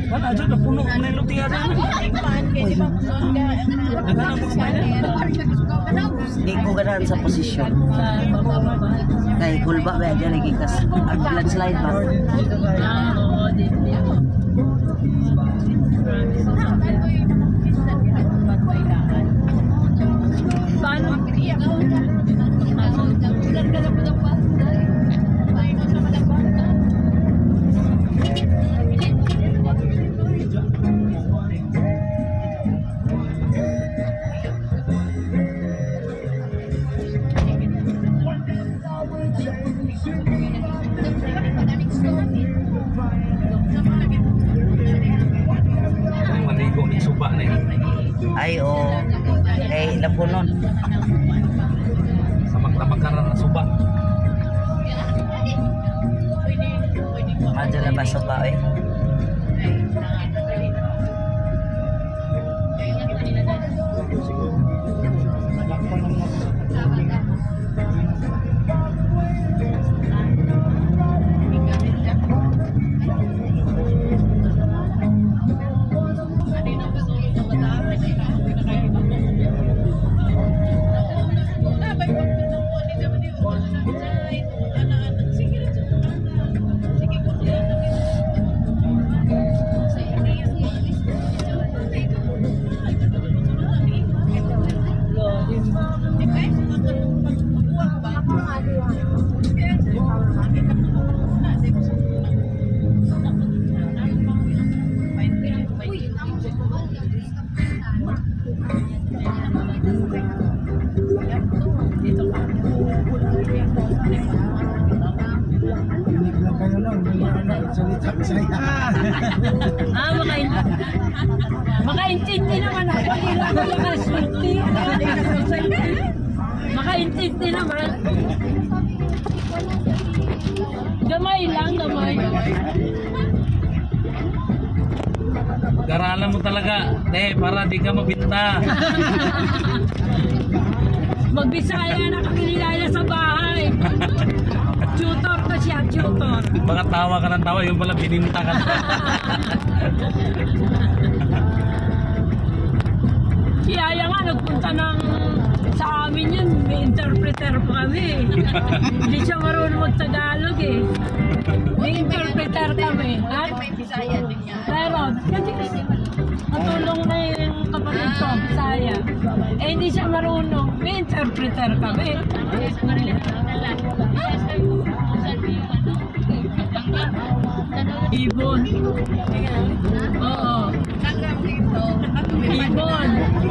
Wala dyan, napuno na yung lutihan na. Hindi ko ganahan sa posisyon. Kaya kulba ba dyan nagikas. Ang landslide ba? Oo, paano? Maligo ni suba na yun. Ay, oo. Eh, napunon. Samak-tamak ka na suba. Madyo na ba sopa eh? Makaintindi naman ako. Makaintindi naman. Gamay lang, gamay. Garalan mo talaga, para di ka mabinta. Magbisaya na kakilala sa bahay. Tutor ko siya, tutor. Baka tawa ka ng tawa, yung pala bininta ka. Kaya nga, nagpunta sa amin yun, may interpreter pa kami. Hindi siya marunong mag-Tagalog eh. May interpreter kami. At may Bisaya din niya. Pero, kasi matulong na yung kapatid ko, Bisaya. Eh, hindi siya marunong. May interpreter kami. Ibon. Oo. Ibon.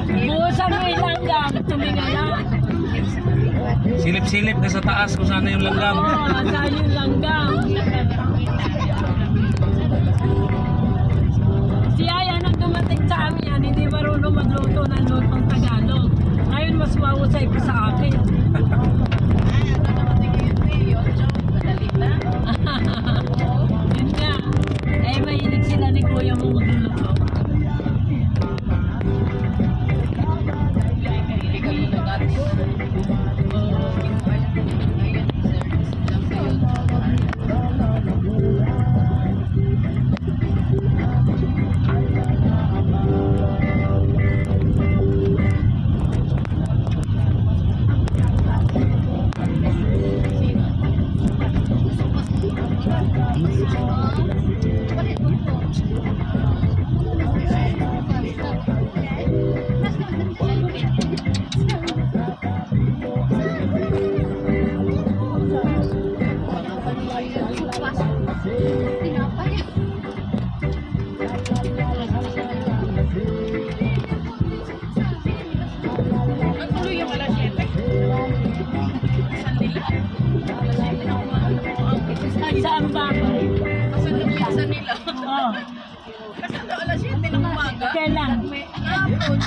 Buhusan mo yung langgam, tumingala. Silip-silip ka sa taas kung sana yung langgam. Oo, saan yung langgam. Si Aya nang dumating sa amin yan, hindi marunong magluto ng lutong Tagalog. Ngayon mas mahusay pa sa akin. Yun nga. Eh, mahilig sila ni Kuya mo magluluto. Saan ba? Sa nila. Oo. Kasi na alas 7 ng umaga. Kailan? Hapon.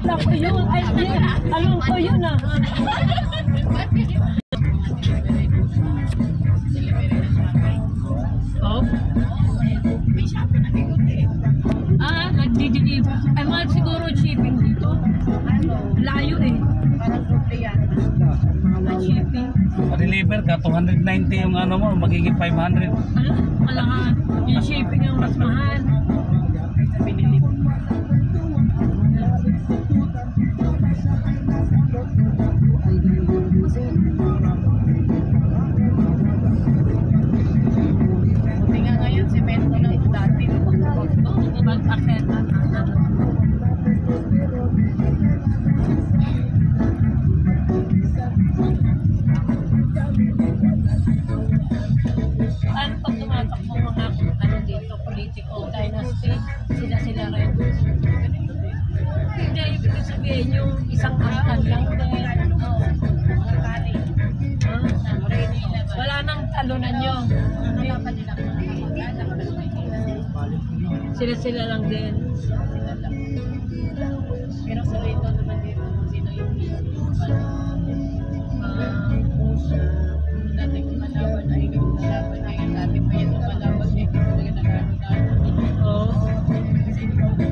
Ako yun. Ay, alam ko yun ah. Oh? May shopping na dito eh. Ah, nagdi-deliver. Ay, mahal siguro shipping dito. Layo eh. Parang doble yan. Shipping. Pa-deliver ka, 290 yung ano mo, magiging 500. Ano? Alangan. Yung shipping ang mas mahal. binili mo. Buti nga ngayon, semento na ito dati. Mag-akit na. Ano pag tumatakbo mga ano dito, political dynasty, sila rin. Hindi, ibig sabihin yung isang angkan lang din. Wala nang talunan nyo. Sila lang din. Pero sa rito naman dito, sino yung dati kung malawan na ikaw malawan ngayon dati pa yan malawan na ikaw talaga nagano na. Oo.